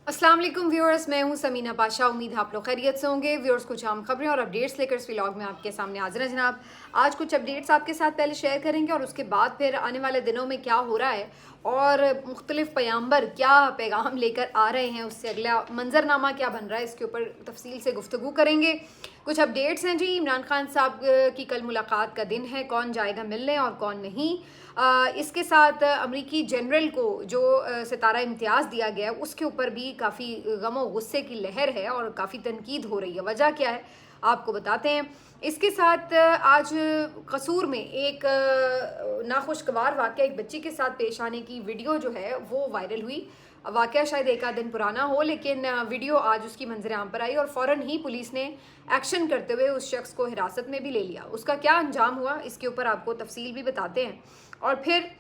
अस्सलाम वालेकुम व्यूअर्स, मैं हूं समीना पाशा। उम्मीद है आप लोग खैरियत से होंगे। व्यूअर्स, कुछ अहम खबरें और अपडेट्स लेकर इस व्लॉग में आपके सामने हाजिर है जनाब। आज कुछ अपडेट्स आपके साथ पहले शेयर करेंगे और उसके बाद फिर आने वाले दिनों में क्या हो रहा है और मुख्तलिफ पैगंबर क्या पैगाम लेकर आ रहे हैं, उससे अगला मंजरनामा क्या बन रहा है, इसके ऊपर तफसील से गुफ्तगू करेंगे। कुछ अपडेट्स हैं जी। इमरान खान साहब की कल मुलाकात का दिन है, कौन जाएगा मिलने और कौन नहीं। इसके साथ अमरीकी जनरल को जो सितारा इम्तियाज़ दिया गया है उसके ऊपर भी काफ़ी गम और गुस्से की लहर है और काफ़ी तनकीद हो रही है। वजह क्या है आपको बताते हैं। इसके साथ आज कसूर में एक नाखुशगवार वाक़या एक बच्ची के साथ पेश आने की वीडियो जो है वो वायरल हुई। वाक़या शायद एक आध दिन पुराना हो, लेकिन वीडियो आज उसकी मंजर आम पर आई और फ़ौरन ही पुलिस ने एक्शन करते हुए उस शख्स को हिरासत में भी ले लिया। उसका क्या अंजाम हुआ इसके ऊपर आपको तफसील भी बताते हैं। और फिर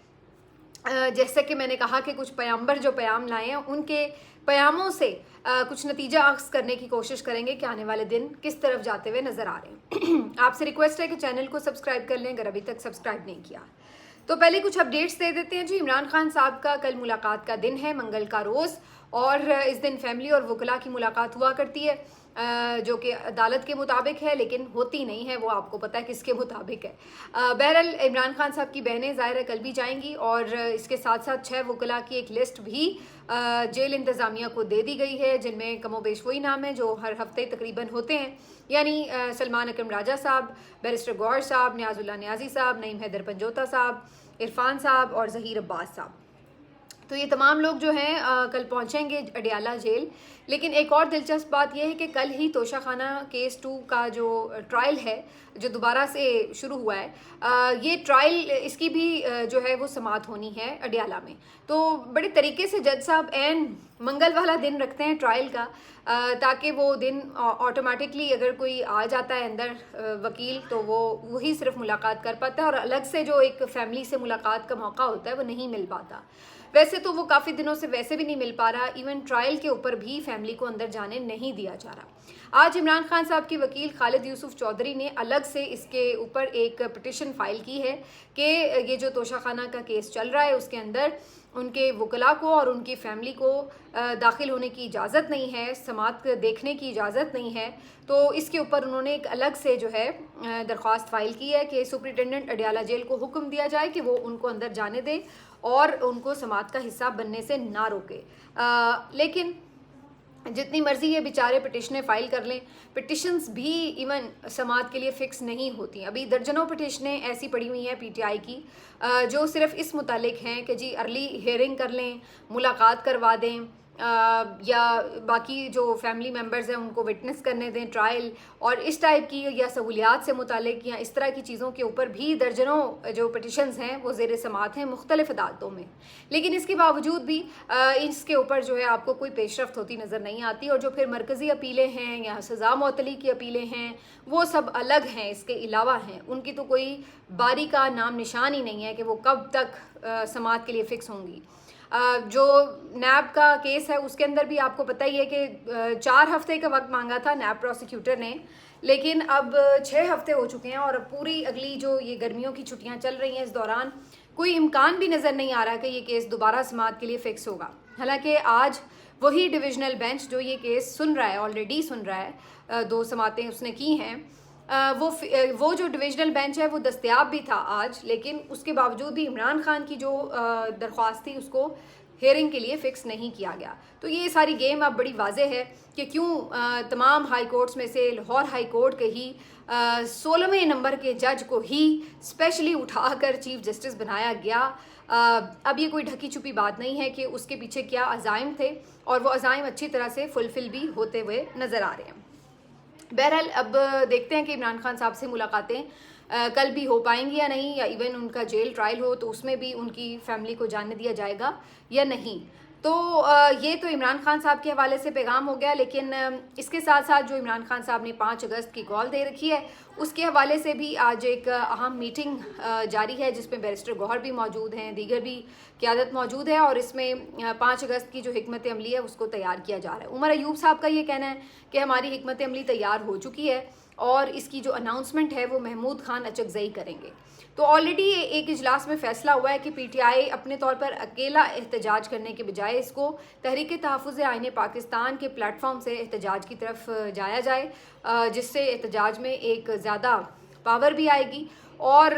जैसे कि मैंने कहा कि कुछ पैगंबर जो पैगाम लाए हैं उनके पैगामों से कुछ नतीजा अख्ज़ करने की कोशिश करेंगे कि आने वाले दिन किस तरफ जाते हुए नज़र आ रहे हैं। आपसे रिक्वेस्ट है कि चैनल को सब्सक्राइब कर लें अगर अभी तक सब्सक्राइब नहीं किया। तो पहले कुछ अपडेट्स दे देते हैं जी। इमरान खान साहब का कल मुलाकात का दिन है, मंगल का रोज़, और इस दिन फैमिली और वकला की मुलाकात हुआ करती है, जो कि अदालत के मुताबिक है, लेकिन होती नहीं है। वो आपको पता है किसके मुताबिक है। बहरहाल इमरान खान साहब की बहनें ज़ाहिर है कल भी जाएंगी और इसके साथ साथ 6 वकला की एक लिस्ट भी जेल इंतज़ामिया को दे दी गई है, जिनमें कमोबेश वही नाम है जो हर हफ्ते तकरीबन होते हैं, यानी सलमान अकरम राजा साहब, बैरिस्टर गौहर साहब, नियाजुल्लाह नियाजी साहब, नईम हैदर पंजोता साहब, इरफान साहब और ज़हीर अब्बास साहब। तो ये तमाम लोग जो हैं कल पहुंचेंगे अडियाला जेल। लेकिन एक और दिलचस्प बात यह है कि कल ही तोशाखाना केस 2 का जो ट्रायल है, जो दोबारा से शुरू हुआ है, ये ट्रायल इसकी भी जो है वो समाअत होनी है अडियाला में। तो बड़े तरीके से जज साहब एन मंगल वाला दिन रखते हैं ट्रायल का, ताकि वो दिन ऑटोमेटिकली अगर कोई आ जाता है अंदर वकील, तो वो वही सिर्फ मुलाकात कर पाता है और अलग से जो एक फैमिली से मुलाकात का मौका होता है वो नहीं मिल पाता। वैसे तो वो काफ़ी दिनों से वैसे भी नहीं मिल पा रहा, इवन ट्रायल के ऊपर भी फैमिली को अंदर जाने नहीं दिया जा रहा। आज इमरान खान साहब के वकील खालिद यूसुफ चौधरी ने अलग से इसके ऊपर एक पिटिशन फाइल की है कि ये जो तोशाखाना का केस चल रहा है उसके अंदर उनके वकला को और उनकी फैमिली को दाखिल होने की इजाज़त नहीं है, समाअत देखने की इजाज़त नहीं है। तो इसके ऊपर उन्होंने एक अलग से जो है दरख्वास्त फाइल की है कि सुपरिटेंडेंट अडियाला जेल को हुक्म दिया जाए कि वो उनको अंदर जाने दे और उनको समाअत का हिस्सा बनने से ना रोके। लेकिन जितनी मर्जी ये बेचारे पिटिशनें फाइल कर लें, पिटिशन्स भी इवन समाअत के लिए फ़िक्स नहीं होती। अभी दर्जनों पिटिशनें ऐसी पड़ी हुई हैं पीटीआई की, जो सिर्फ इस मुतालिक हैं कि जी अर्ली हियरिंग कर लें, मुलाकात करवा दें, या बाकी जो फैमिली मेम्बर्स हैं उनको विटनेस करने दें ट्रायल, और इस टाइप की या सहूलियात से मुतालिक या इस तरह की चीज़ों के ऊपर भी दर्जनों जो पिटिशन्स हैं वो ज़ेर समाअत हैं मुख्तलिफ अदालतों में। लेकिन इसके बावजूद भी इसके ऊपर जो है आपको कोई पेशरफ्त होती नज़र नहीं आती, और जो फिर मरकज़ी अपीलें हैं या सज़ा मुअत्तली की अपीलें हैं वो सब अलग हैं, इसके अलावा हैं। उनकी तो कोई बारी का नाम निशान ही नहीं है कि वो कब तक समाअत के लिए फ़िक्स होंगी। जो नैब का केस है उसके अंदर भी आपको पता ही है कि 4 हफ्ते का वक्त मांगा था नैब प्रोसिक्यूटर ने, लेकिन अब 6 हफ्ते हो चुके हैं और अब पूरी अगली जो ये गर्मियों की छुट्टियां चल रही हैं इस दौरान कोई इम्कान भी नज़र नहीं आ रहा कि ये केस दोबारा समाअत के लिए फ़िक्स होगा। हालांकि आज वही डिविजनल बेंच जो ये केस सुन रहा है, ऑलरेडी सुन रहा है, 2 समाअतें उसने की हैं, वो जो डिविजनल बेंच है वो दस्तयाब भी था आज, लेकिन उसके बावजूद भी इमरान खान की जो दरख्वास्त थी उसको हेयरिंग के लिए फ़िक्स नहीं किया गया। तो ये सारी गेम अब बड़ी वाज़ेह है कि क्यों तमाम हाई कोर्ट्स में से लाहौर हाई कोर्ट के ही 16वें नंबर के जज को ही स्पेशली उठाकर चीफ जस्टिस बनाया गया। अब ये कोई ढकी छुपी बात नहीं है कि उसके पीछे क्या अज़ाइम थे, और वो अज़ाइम अच्छी तरह से फुलफ़िल भी होते हुए नज़र आ रहे हैं। बहरहाल अब देखते हैं कि इमरान खान साहब से मुलाकातें कल भी हो पाएंगी या नहीं, या इवन उनका जेल ट्रायल हो तो उसमें भी उनकी फैमिली को जानने दिया जाएगा या नहीं। तो ये तो इमरान खान साहब के हवाले से पैगाम हो गया, लेकिन इसके साथ साथ जो इमरान खान साहब ने 5 अगस्त की कॉल दे रखी है उसके हवाले से भी आज एक अहम मीटिंग जारी है, जिसमें बैरिस्टर गौहर भी मौजूद हैं, दीगर भी क़यादत मौजूद है, और इसमें 5 अगस्त की जो हिकमत अमली है उसको तैयार किया जा रहा है। उमर अयूब साहब का ये कहना है कि हमारी हिकमत अमली तैयार हो चुकी है, और इसकी जो अनाउंसमेंट है वो महमूद खान अचकज़ई करेंगे। तो ऑलरेडी एक इजलास में फ़ैसला हुआ है कि पीटीआई अपने तौर पर अकेला एहतजाज करने के बजाय इसको तहरीक तहफ़्फ़ुज़ आईन पाकिस्तान के प्लेटफॉर्म से एहतजाज की तरफ जाया जाए, जिससे एहतजाज में एक ज़्यादा पावर भी आएगी और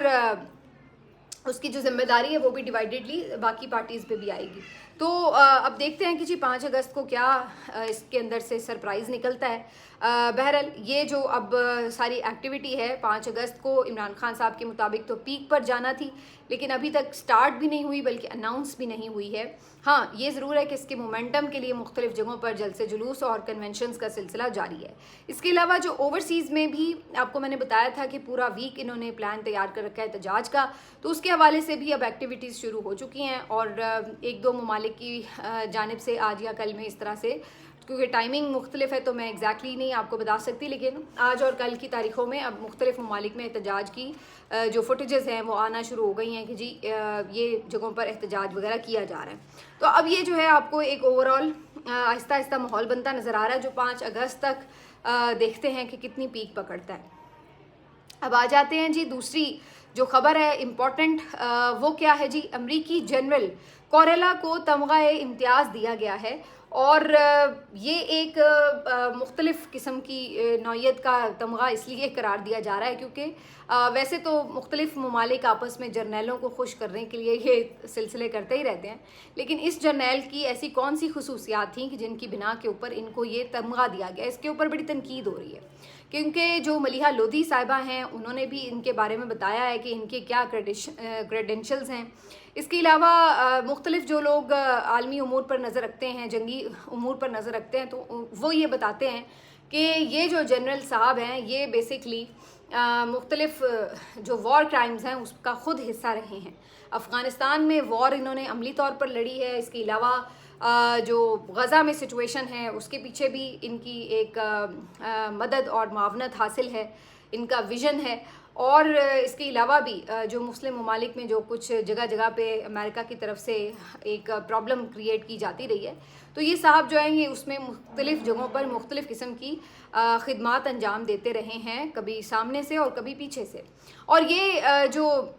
उसकी जो जिम्मेदारी है वो भी डिवाइडेडली बाकी पार्टीज़ पे भी आएगी। तो अब देखते हैं कि जी 5 अगस्त को क्या इसके अंदर से सरप्राइज़ निकलता है। बहरहाल ये जो अब सारी एक्टिविटी है 5 अगस्त को इमरान खान साहब के मुताबिक तो पीक पर जाना थी, लेकिन अभी तक स्टार्ट भी नहीं हुई बल्कि अनाउंस भी नहीं हुई है। हाँ, ये ज़रूर है कि इसके मोमेंटम के लिए मुख्तलिफ जगहों पर जलसे जुलूस और कन्वेंशंस का सिलसिला जारी है। इसके अलावा जो ओवरसीज़ में भी आपको मैंने बताया था कि पूरा वीक इन्होंने प्लान तैयार कर रखा है एहतजाज का, तो उसके हवाले से भी अब एक्टिविटीज़ शुरू हो चुकी हैं और एक दो ममालिक की जानिब से आज या कल में इस तरह से, क्योंकि टाइमिंग मुख्तलिफ है तो मैं एग्जैक्टली नहीं आपको बता सकती, लेकिन आज और कल की तारीखों में अब मुख्तलिफ ममालिक में एहतजाज की जो फुटेजेस हैं वो आना शुरू हो गई हैं कि जी ये जगहों पर एहतजाज वगैरह किया जा रहा है। तो अब ये जो है आपको एक ओवरऑल आहिस्ता आहिस्ता माहौल बनता नज़र आ रहा है, जो 5 अगस्त तक देखते हैं कि कितनी पीक पकड़ता है। अब आ जाते हैं जी दूसरी जो खबर है इम्पॉर्टेंट, वो क्या है जी, अमरीकी जनरल कोरेला को तमगा इम्तियाज़ दिया गया है और ये एक मुख्तलिफ किस्म की नौयत का तमगा इसलिए करार दिया जा रहा है क्योंकि वैसे तो मुख्तलिफ ममालिक आपस में जर्नैलों को खुश करने के लिए ये सिलसिले करते ही रहते हैं, लेकिन इस जर्नैल की ऐसी कौन सी खसूसियात थी कि जिनकी बिना के ऊपर इनको ये तमगा दिया गया। इसके ऊपर बड़ी तनकीद हो रही है क्योंकि जो मलिहा लोधी साहिबा हैं उन्होंने भी इनके बारे में बताया है कि इनके क्या क्रेडेंशल्स हैं। इसके अलावा मुख्तलिफ जो लोग आलमी उमूर पर नज़र रखते हैं, जंगी उमूर पर नज़र रखते हैं, तो वो ये बताते हैं कि ये जो जनरल साहब हैं ये बेसिकली मुख्तलिफ जो वॉर क्राइम्स हैं उसका ख़ुद हिस्सा रहे हैं। अफ़गानिस्तान में वॉर इन्होंने अमली तौर पर लड़ी है। इसके अलावा जो गज़ा में सिचुएशन है उसके पीछे भी इनकी एक मदद और मावनत हासिल है, इनका विज़न है। और इसके अलावा भी जो मुस्लिम ममालिक में जो कुछ जगह जगह पे अमेरिका की तरफ से एक प्रॉब्लम क्रिएट की जाती रही है, तो ये साहब जो हैं ये उसमें मुख्तलिफ़ जगहों पर मुख्तलिफ़ किस्म की खिदमात अंजाम देते रहे हैं, कभी सामने से और कभी पीछे से। और ये जो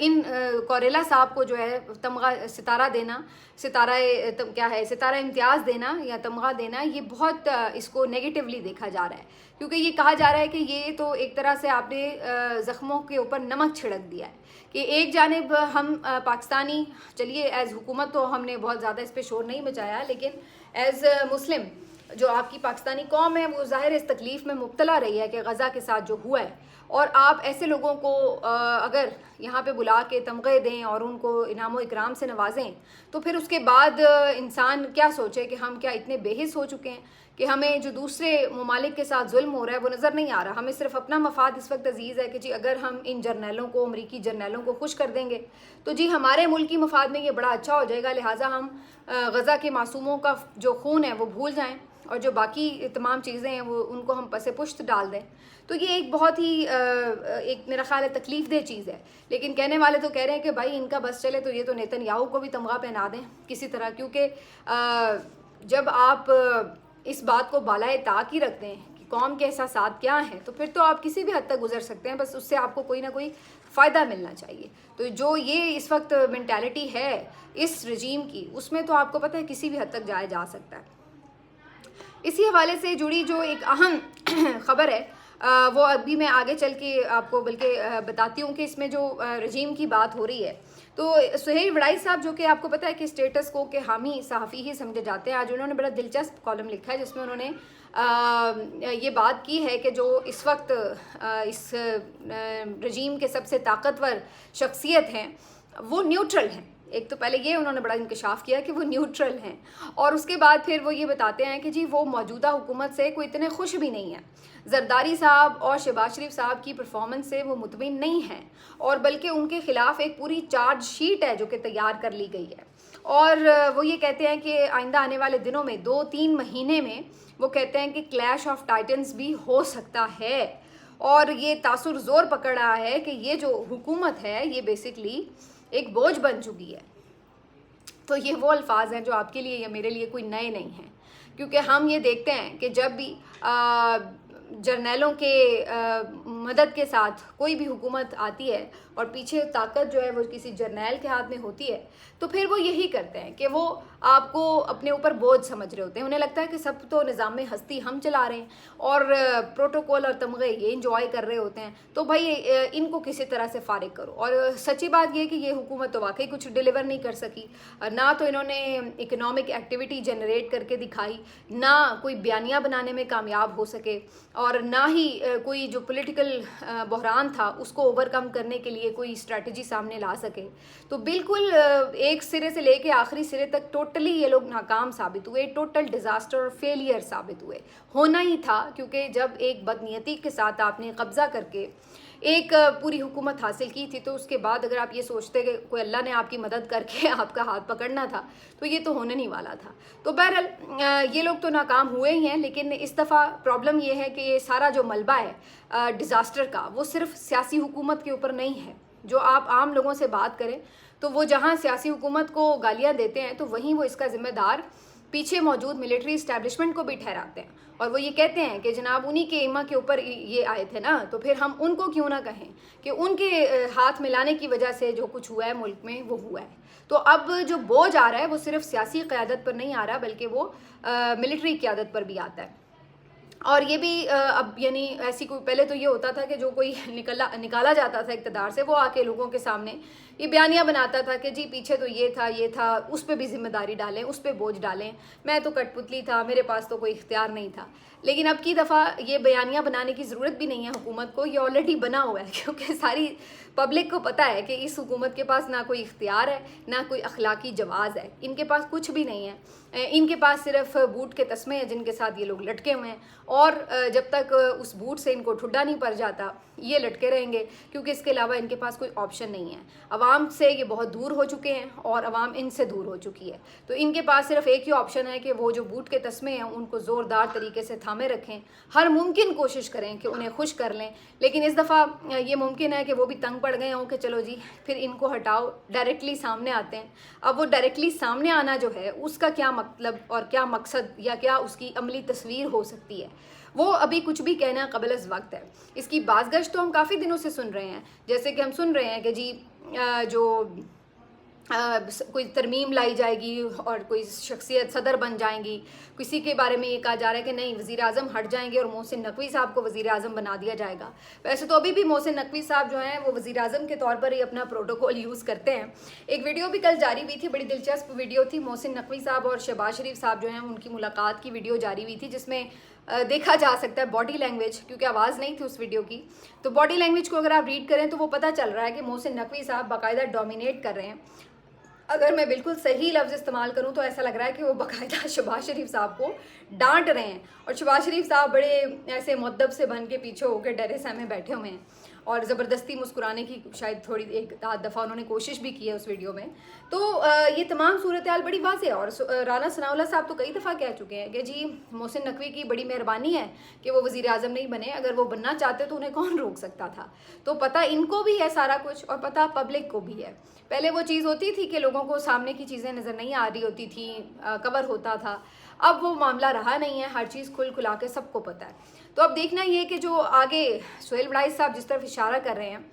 इन कोरेला साहब को जो है तमगा सितारा देना, क्या है, सितारा इम्तियाज़ देना या तमगा देना, ये बहुत इसको नेगेटिवली देखा जा रहा है क्योंकि ये कहा जा रहा है कि ये तो एक तरह से आपने ज़ख्मों के ऊपर नमक छिड़क दिया है कि एक जानिब हम पाकिस्तानी, चलिए एज़ हुकूमत तो हमने बहुत ज़्यादा इस पर शोर नहीं मचाया, लेकिन एज़ मुस्लिम जो आपकी पाकिस्तानी कौम है वो ज़ाहिर इस तकलीफ़ में मुब्तला रही है कि गज़ा के साथ जो हुआ है, और आप ऐसे लोगों को अगर यहाँ पे बुला के तमगे दें और उनको इनाम व इकराम से नवाजें, तो फिर उसके बाद इंसान क्या सोचे कि हम क्या इतने बेहिस हो चुके हैं कि हमें जो दूसरे ममालिक के साथ जुल्म हो रहा है वो नज़र नहीं आ रहा। हमें सिर्फ अपना मफाद इस वक्त अजीज़ है कि जी अगर हम इन जर्नैलों को, अमरीकी जर्नैलों को खुश कर देंगे तो जी हमारे मुल्क की मफाद में ये बड़ा अच्छा हो जाएगा, लिहाजा हम गज़ा के मासूमों का जो खून है वो भूल जाएँ और जो बाकी तमाम चीज़ें हैं वो उनको हम पसे पुश्त डाल दें। तो ये एक बहुत ही एक मेरा ख्याल है तकलीफ़ दह चीज़ है, लेकिन कहने वाले तो कह रहे हैं कि भाई इनका बस चले तो ये तो नेतन्याहू को भी तमगा पहना दें किसी तरह, क्योंकि जब आप इस बात को बालाए ताक ही रखते हैं कि कौम के एहसासात क्या हैं, तो फिर तो आप किसी भी हद तक गुजर सकते हैं, बस उससे आपको कोई ना कोई फ़ायदा मिलना चाहिए। तो जो ये इस वक्त मेंटालिटी है इस रजीम की, उसमें तो आपको पता है किसी भी हद तक जाया जा सकता है। इसी हवाले से जुड़ी जो एक अहम ख़बर है वो अभी मैं आगे चल के आपको बल्कि बताती हूँ कि इसमें जो रजीम की बात हो रही है, तो सुहेल वड़ाई साहब जो कि आपको पता है कि स्टेटस को के हामी सहाफ़ी ही समझे जाते हैं, आज उन्होंने बड़ा दिलचस्प कॉलम लिखा है जिसमें उन्होंने ये बात की है कि जो इस वक्त इस रजीम के सबसे ताकतवर शख्सियत हैं वो न्यूट्रल हैं। एक तो पहले ये उन्होंने बड़ा इंकशाफ किया कि वो न्यूट्रल हैं, और उसके बाद फिर वो ये बताते हैं कि जी वो मौजूदा हुकूमत से कोई इतने खुश भी नहीं है। जरदारी साहब और शहबाज शरीफ साहब की परफॉर्मेंस से वो मुतमिन नहीं हैं, और बल्कि उनके ख़िलाफ़ एक पूरी चार्ज शीट है जो कि तैयार कर ली गई है। और वो ये कहते हैं कि आइंदा आने वाले दिनों में 2-3 महीने में वो कहते हैं कि क्लैश ऑफ टाइटन्स भी हो सकता है, और ये तासुर ज़ोर पकड़ रहा है कि ये जो हुकूमत है ये बेसिकली एक बोझ बन चुकी है। तो ये वो अल्फाज हैं जो आपके लिए या मेरे लिए कोई नए नहीं हैं, क्योंकि हम ये देखते हैं कि जब भी जर्नैलों के मदद के साथ कोई भी हुकूमत आती है और पीछे ताकत जो है वो किसी जर्नैल के हाथ में होती है, तो फिर वो यही करते हैं कि वो आपको अपने ऊपर बोझ समझ रहे होते हैं। उन्हें लगता है कि सब तो निज़ाम हस्ती हम चला रहे हैं और प्रोटोकॉल और तमगे ये इंजॉय कर रहे होते हैं, तो भाई इनको किसी तरह से फारिग करो। और सच्ची बात ये कि ये हुकूमत तो वाकई कुछ डिलीवर नहीं कर सकी, ना तो इन्होंने इकोनॉमिक एक्टिविटी जनरेट करके दिखाई, ना कोई बयानिया बनाने में कामयाब हो सके, और ना ही कोई जो पॉलिटिकल बहरान था उसको ओवरकम करने के लिए कोई स्ट्रैटेजी सामने ला सके। तो बिल्कुल एक सिरे से लेके आखिरी सिरे तक टोटली ये लोग नाकाम साबित हुए, टोटल डिज़ास्टर और फेलियर साबित हुए। होना ही था, क्योंकि जब एक बदनीयती के साथ आपने कब्जा करके एक पूरी हुकूमत हासिल की थी, तो उसके बाद अगर आप ये सोचते कि कोई अल्लाह ने आपकी मदद करके आपका हाथ पकड़ना था, तो ये तो होने नहीं वाला था। तो बहरहाल ये लोग तो नाकाम हुए ही हैं, लेकिन इस दफ़ा प्रॉब्लम ये है कि ये सारा जो मलबा है डिज़ास्टर का, वो सिर्फ सियासी हुकूमत के ऊपर नहीं है। जो आप आम लोगों से बात करें तो वो जहाँ सियासी हुकूमत को गालियाँ देते हैं, तो वहीं वो इसका ज़िम्मेदार पीछे मौजूद मिलिट्री इस्टेब्लिशमेंट को भी ठहराते हैं, और वो ये कहते हैं कि जनाब उन्हीं के इमा के ऊपर ये आए थे ना, तो फिर हम उनको क्यों ना कहें कि उनके हाथ मिलाने की वजह से जो कुछ हुआ है मुल्क में वो हुआ है। तो अब जो बोझ आ रहा है वो सिर्फ सियासी क़यादत पर नहीं आ रहा, बल्कि वो मिलिट्री क़यादत पर भी आता है। और ये भी अब यानी ऐसी कोई, पहले तो ये होता था कि जो कोई निकाला जाता था इक़्तिदार से, वो आके लोगों के सामने ये बयानियाँ बनाता था कि जी पीछे तो ये था, उस पर भी जिम्मेदारी डालें, उस पर बोझ डालें, मैं तो कठपुतली था, मेरे पास तो कोई इख्तियार नहीं था। लेकिन अब की दफ़ा ये बयानियाँ बनाने की ज़रूरत भी नहीं है हुकूमत को, ये ऑलरेडी बना हुआ है, क्योंकि सारी पब्लिक को पता है कि इस हुकूमत के पास ना कोई इख्तियार है, ना कोई अखलाकी जवाज़ है, इनके पास कुछ भी नहीं है। इनके पास सिर्फ बूट के तस्मे हैं जिनके साथ ये लोग लटके हुए हैं, और जब तक उस बूट से इनको ठुड्डा नहीं पड़ जाता ये लटके रहेंगे, क्योंकि इसके अलावा इनके पास कोई ऑप्शन नहीं है। अवाम से ये बहुत दूर हो चुके हैं और अवाम इनसे दूर हो चुकी है, तो इनके पास सिर्फ एक ही ऑप्शन है कि वो जो बूट के तस्मे हैं उनको ज़ोरदार तरीके से थामे रखें, हर मुमकिन कोशिश करें कि उन्हें खुश कर लें। लेकिन इस दफ़ा ये मुमकिन है कि वो भी तंग पड़ गए हों कि चलो जी फिर इनको हटाओ, डायरेक्टली सामने आते हैं। अब वो डायरेक्टली सामने आना जो है उसका क्या मतलब और क्या मकसद या क्या उसकी अमली तस्वीर हो सकती है, वो अभी कुछ भी कहना कबल वक्त है। इसकी बाज़गश्त तो हम काफ़ी दिनों से सुन रहे हैं, जैसे कि हम सुन रहे हैं कि जी जो कोई तरमीम लाई जाएगी और कोई शख्सियत सदर बन जाएंगी। किसी के बारे में ये कहा जा रहा है कि नहीं वज़ीर आज़म हट जाएंगे और मोहसिन नकवी साहब को वज़ीर आज़म बना दिया जाएगा। वैसे तो अभी भी मोहसिन नकवी साहब जो हैं वो वज़ीर आज़म के तौर पर ही अपना प्रोटोकॉल यूज़ करते हैं। एक वीडियो भी कल जारी हुई थी, बड़ी दिलचस्प वीडियो थी, मोहसिन नकवी साहब और शहबाज शरीफ साहब जो हैं उनकी मुलाकात की वीडियो जारी हुई थी, जिसमें देखा जा सकता है बॉडी लैंग्वेज, क्योंकि आवाज़ नहीं थी उस वीडियो की, तो बॉडी लैंग्वेज को अगर आप रीड करें तो वो पता चल रहा है कि मोहसिन नकवी साहब बाकायदा डोमिनेट कर रहे हैं। अगर मैं बिल्कुल सही लफ्ज़ इस्तेमाल करूं तो ऐसा लग रहा है कि वो बाकायदा शहबाज शरीफ साहब को डांट रहे हैं, और शहबाज शरीफ साहब बड़े ऐसे मुद्दब से बन के पीछे होकर डरे सहमे बैठे हुए हैं, और ज़बरदस्ती मुस्कुराने की शायद थोड़ी एक आध दफ़ा उन्होंने कोशिश भी की है उस वीडियो में। तो ये तमाम सूरत हाल बड़ी वाज़ेह है, और राना सनाउल्लाह साहब तो कई दफ़ा कह चुके हैं कि जी मोहसिन नकवी की बड़ी मेहरबानी है कि वो वज़ीर आज़म नहीं बने, अगर वो बनना चाहते तो उन्हें कौन रोक सकता था। तो पता इनको भी है सारा कुछ, और पता पब्लिक को भी है। पहले वो चीज़ होती थी कि लोगों को सामने की चीज़ें नज़र नहीं आ रही होती थी, कवर होता था, अब वो मामला रहा नहीं है, हर चीज़ खुल खुला के सबको पता है। तो अब देखना ये कि जो आगे सुहेल वड़ाई साहब जिस तरफ इशारा कर रहे हैं,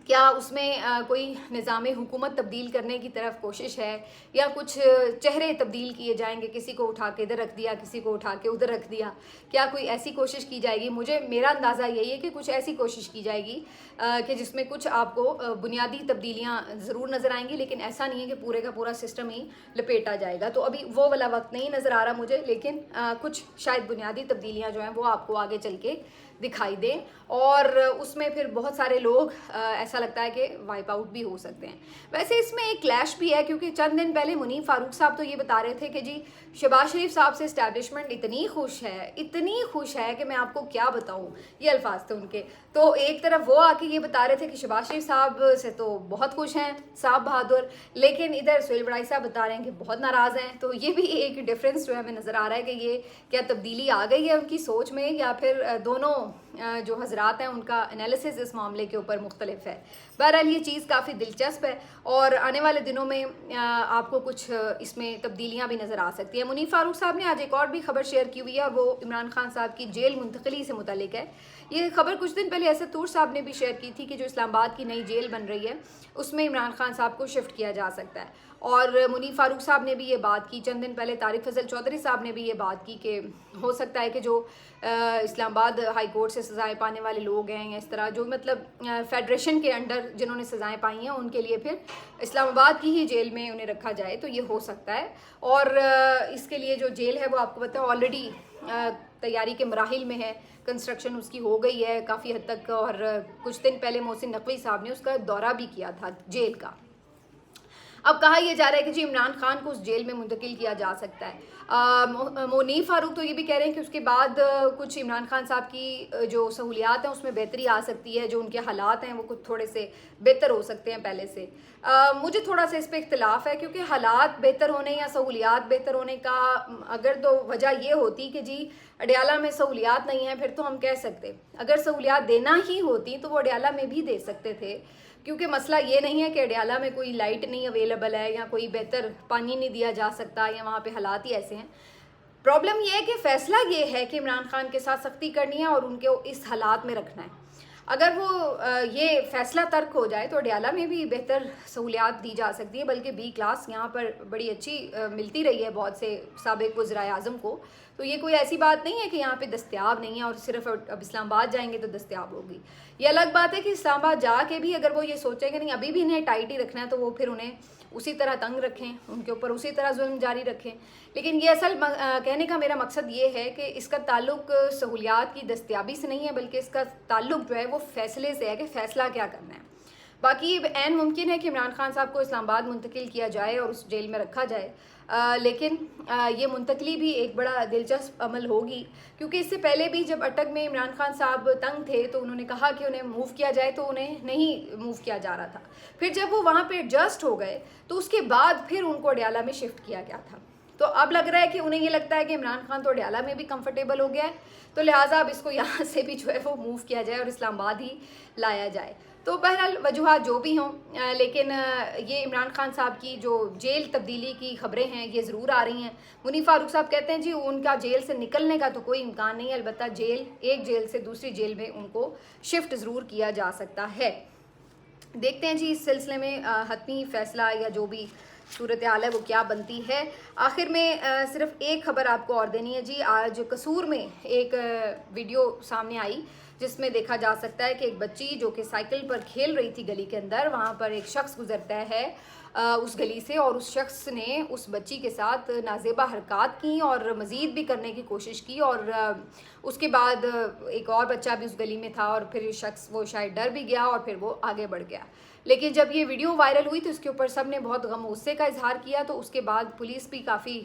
क्या उसमें कोई निज़ाम हुकूमत तब्दील करने की तरफ कोशिश है, या कुछ चेहरे तब्दील किए जाएंगे, किसी को उठा के इधर रख दिया, किसी को उठा के उधर रख दिया, क्या कोई ऐसी कोशिश की जाएगी? मेरा अंदाज़ा यही है कि कुछ ऐसी कोशिश की जाएगी कि जिसमें कुछ आपको बुनियादी तब्दीलियाँ ज़रूर नज़र आएंगी, लेकिन ऐसा नहीं है कि पूरे का पूरा सिस्टम ही लपेटा जाएगा। तो अभी वो वाला वक्त नहीं नज़र आ रहा मुझे, लेकिन कुछ शायद बुनियादी तब्दीलियाँ जो हैं वो आपको आगे चल के दिखाई दें, और उसमें फिर बहुत सारे लोग ऐसा लगता है कि वाइप आउट भी हो सकते हैं। वैसे इसमें एक क्लैश भी है, क्योंकि चंद दिन पहले मुनीफ फारूक साहब तो ये बता रहे थे कि जी शहबाज शरीफ साहब से इस्टेब्लिशमेंट इतनी खुश है कि मैं आपको क्या बताऊं, ये अल्फाज थे उनके। तो एक तरफ वो आके ये बता रहे थे कि शहबाज शरीफ साहब से तो बहुत खुश हैं साहब बहादुर, लेकिन इधर सुहेल वड़ाई साहब बता रहे हैं कि बहुत नाराज़ हैं। तो ये भी एक डिफरेंस जो है हमें नज़र आ रहा है कि ये क्या तब्दीली आ गई है उनकी सोच में, या फिर दोनों जो हजरात हैं उनका एनालिसिस इस मामले के ऊपर मुख्तलिफ है। बहरहाल ये चीज़ काफ़ी दिलचस्प है और आने वाले दिनों में आपको कुछ इसमें तब्दीलियाँ भी नज़र आ सकती हैं। मुनीफ फारूक साहब ने आज एक और भी खबर शेयर की हुई है और वो इमरान खान साहब की जेल मुंतकली से मुतालिक है। ये खबर कुछ दिन पहले असद तूर साहब ने भी शेयर की थी कि जो इस्लामाबाद की नई जेल बन रही है उसमें इमरान खान साहब को शिफ्ट किया जा सकता है। और मुनीफ फारूक साहब ने भी ये बात की, चंद दिन पहले तारिक फजल चौधरी साहब ने भी ये बात की कि हो सकता है कि जो इस्लामाबाद हाई कोर्ट से सज़ाएं पाने वाले लोग हैं या इस तरह जो मतलब फेडरेशन के अंडर जिन्होंने सज़ाएं पाई हैं उनके लिए फिर इस्लामाबाद की ही जेल में उन्हें रखा जाए, तो ये हो सकता है। और इसके लिए जो जेल है वो आपको पता है ऑलरेडी तैयारी के मराहिल में है, कंस्ट्रक्शन उसकी हो गई है काफ़ी हद तक। और कुछ दिन पहले मोहसिन नकवी साहब ने उसका दौरा भी किया था जेल का। अब कहा यह जा रहा है कि जी इमरान खान को उस जेल में मुंतकिल किया जा सकता है। मुनीफ फारूक तो ये भी कह रहे हैं कि उसके बाद कुछ इमरान खान साहब की जो सहूलियात हैं उसमें बेहतरी आ सकती है, जो उनके हालात हैं वो कुछ थोड़े से बेहतर हो सकते हैं पहले से। मुझे थोड़ा सा इस पर इख्तिलाफ है क्योंकि हालात बेहतर होने या सहूलियात बेहतर होने का अगर तो वजह ये होती कि जी अडयाला में सहूलियात नहीं है फिर तो हम कह सकते, अगर सहूलियात देना ही होती तो वो अडयाला में भी दे सकते थे। क्योंकि मसला ये नहीं है कि अडयाला में कोई लाइट नहीं अवेलेबल है या कोई बेहतर पानी नहीं दिया जा सकता या वहाँ पे हालात ही ऐसे हैं। प्रॉब्लम ये है कि फ़ैसला ये है कि इमरान खान के साथ सख्ती करनी है और उनके इस हालात में रखना है। अगर वो ये फ़ैसला तर्क हो जाए तो अडयाला में भी बेहतर सहूलियात दी जा सकती है, बल्कि बी क्लास यहाँ पर बड़ी अच्छी मिलती रही है बहुत से साबिक़ वज़राए आज़म को। तो ये कोई ऐसी बात नहीं है कि यहाँ पे दस्तयाब नहीं है और सिर्फ अब इस्लामाबाद जाएंगे तो दस्तयाब होगी। ये अलग बात है कि इस्लामाबाद जाके भी अगर वो ये सोचें कि नहीं अभी भी इन्हें टाइट ही रखना है तो वो फिर उन्हें उसी तरह तंग रखें, उनके ऊपर उसी तरह जुल्म जारी रखें। लेकिन ये असल कहने का मेरा मकसद ये है कि इसका ताल्लुक सहूलियात की दस्तयाबी से नहीं है, बल्कि इसका ताल्लुक जो है वो फ़ैसले से है कि फ़ैसला क्या करना है। बाकी ऐन मुमकिन है कि इमरान खान साहब को इस्लामाबाद मुंतकिल किया जाए और उस जेल में रखा जाए, लेकिन ये मुंतकली भी एक बड़ा दिलचस्प अमल होगी क्योंकि इससे पहले भी जब अटक में इमरान खान साहब तंग थे तो उन्होंने कहा कि उन्हें मूव किया जाए तो उन्हें नहीं मूव किया जा रहा था। फिर जब वो वहाँ पे एडजस्ट हो गए तो उसके बाद फिर उनको अडयाला में शिफ्ट किया गया था। तो अब लग रहा है कि उन्हें ये लगता है कि इमरान खान तो अडयाला में भी कंफर्टेबल हो गया है, तो लिहाजा अब इसको यहाँ से भी जो है वो मूव किया जाए और इस्लामाबाद ही लाया जाए। तो बहरहाल वजूहात जो भी हों, लेकिन ये इमरान खान साहब की जो जेल तब्दीली की खबरें हैं ये ज़रूर आ रही हैं। मुनीफ फारूक साहब कहते हैं जी उनका जेल से निकलने का तो कोई इम्कान नहीं है, अलबत्ता एक जेल से दूसरी जेल में उनको शिफ्ट ज़रूर किया जा सकता है। देखते हैं जी इस सिलसिले में हतमी फ़ैसला या जो भी सूरत हाल है वो क्या बनती है। आखिर में सिर्फ एक खबर आपको और देनी है जी। आज कसूर में एक वीडियो सामने आई जिसमें देखा जा सकता है कि एक बच्ची जो कि साइकिल पर खेल रही थी गली के अंदर, वहाँ पर एक शख्स गुजरता है उस गली से और उस शख्स ने उस बच्ची के साथ नाजेबा हरकत की और मज़ीद भी करने की कोशिश की। और उसके बाद एक और बच्चा भी उस गली में था और फिर शख्स वो शायद डर भी गया और फिर वो आगे बढ़ गया। लेकिन जब ये वीडियो वायरल हुई तो इसके ऊपर सब ने बहुत गम गुस्से का इजहार किया, तो उसके बाद पुलिस भी काफ़ी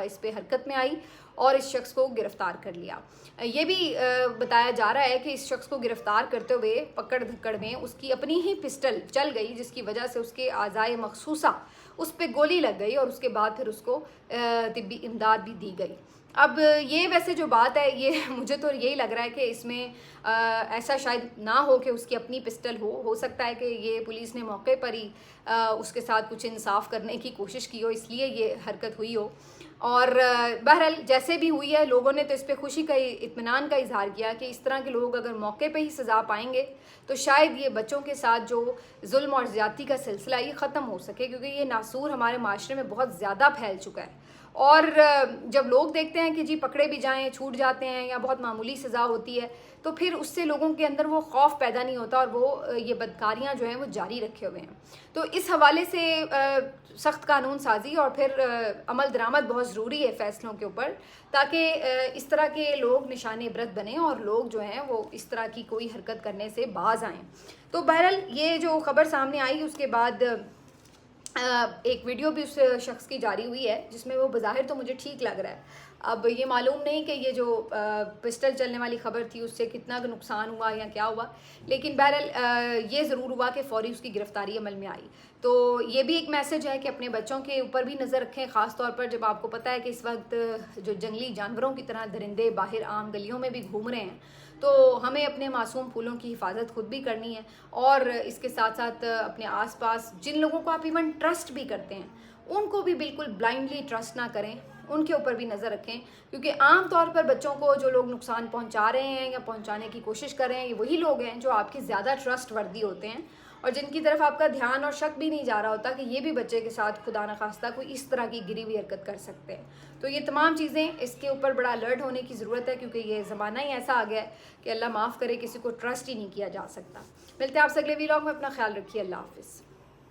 इस पर हरकत में आई और इस शख्स को गिरफ़्तार कर लिया। ये भी बताया जा रहा है कि इस शख्स को गिरफ़्तार करते हुए पकड़ धक्कड़ में उसकी अपनी ही पिस्टल चल गई, जिसकी वजह से उसके आज़ाए मखसूसा उस पर गोली लग गई और उसके बाद फिर उसको तिब्बी इमदाद भी दी गई। अब ये वैसे जो बात है ये मुझे तो यही लग रहा है कि इसमें ऐसा शायद ना हो कि उसकी अपनी पिस्टल हो सकता है कि ये पुलिस ने मौके पर ही उसके साथ कुछ इंसाफ करने की कोशिश की हो, इसलिए ये हरकत हुई हो। और बहरहाल जैसे भी हुई है, लोगों ने तो इस पर खुशी का इत्मीनान का इजहार किया कि इस तरह के लोग अगर मौके पे ही सज़ा पाएंगे तो शायद ये बच्चों के साथ जो जुल्म और ज़्यादती का सिलसिला ये ख़त्म हो सके, क्योंकि ये नासूर हमारे माशरे में बहुत ज़्यादा फैल चुका है। और जब लोग देखते हैं कि जी पकड़े भी जाएं, छूट जाते हैं या बहुत मामूली सज़ा होती है, तो फिर उससे लोगों के अंदर वो खौफ पैदा नहीं होता और वो ये बदकारियां जो हैं वो जारी रखे हुए हैं। तो इस हवाले से सख्त कानून साजी और फिर अमल दरामद बहुत ज़रूरी है फ़ैसलों के ऊपर, ताकि इस तरह के लोग निशान इबरत बने और लोग जो हैं वो इस तरह की कोई हरकत करने से बाज आएँ। तो बहरहाल ये जो खबर सामने आई उसके बाद एक वीडियो भी उस शख्स की जारी हुई है जिसमें वो बज़ाहिर तो मुझे ठीक लग रहा है। अब ये मालूम नहीं कि ये जो पिस्टल चलने वाली ख़बर थी उससे कितना नुकसान हुआ या क्या हुआ, लेकिन बहरहाल ये ज़रूर हुआ कि फ़ौरी उसकी गिरफ़्तारी अमल में आई। तो ये भी एक मैसेज है कि अपने बच्चों के ऊपर भी नज़र रखें, ख़ास तौर पर जब आपको पता है कि इस वक्त जो जंगली जानवरों की तरह दरिंदे बाहर आम गलियों में भी घूम रहे हैं, तो हमें अपने मासूम फूलों की हिफाजत खुद भी करनी है, और इसके साथ साथ अपने आसपास जिन लोगों को आप इवन ट्रस्ट भी करते हैं उनको भी बिल्कुल ब्लाइंडली ट्रस्ट ना करें, उनके ऊपर भी नज़र रखें, क्योंकि आम तौर पर बच्चों को जो लोग नुकसान पहुंचा रहे हैं या पहुंचाने की कोशिश कर रहे हैं, ये वही लोग हैं जो आपके ज़्यादा ट्रस्ट वर्दी होते हैं और जिनकी तरफ आपका ध्यान और शक भी नहीं जा रहा होता कि ये भी बच्चे के साथ खुदा न खास्ता कोई इस तरह की गिरी हुई हरकत कर सकते हैं। तो ये तमाम चीज़ें, इसके ऊपर बड़ा अलर्ट होने की ज़रूरत है, क्योंकि ये ज़माना ही ऐसा आ गया है कि अल्लाह माफ़ करे किसी को ट्रस्ट ही नहीं किया जा सकता। मिलते हैं आपसे अगले वीलॉग में, अपना ख्याल रखिए, अल्लाह हाफिज़।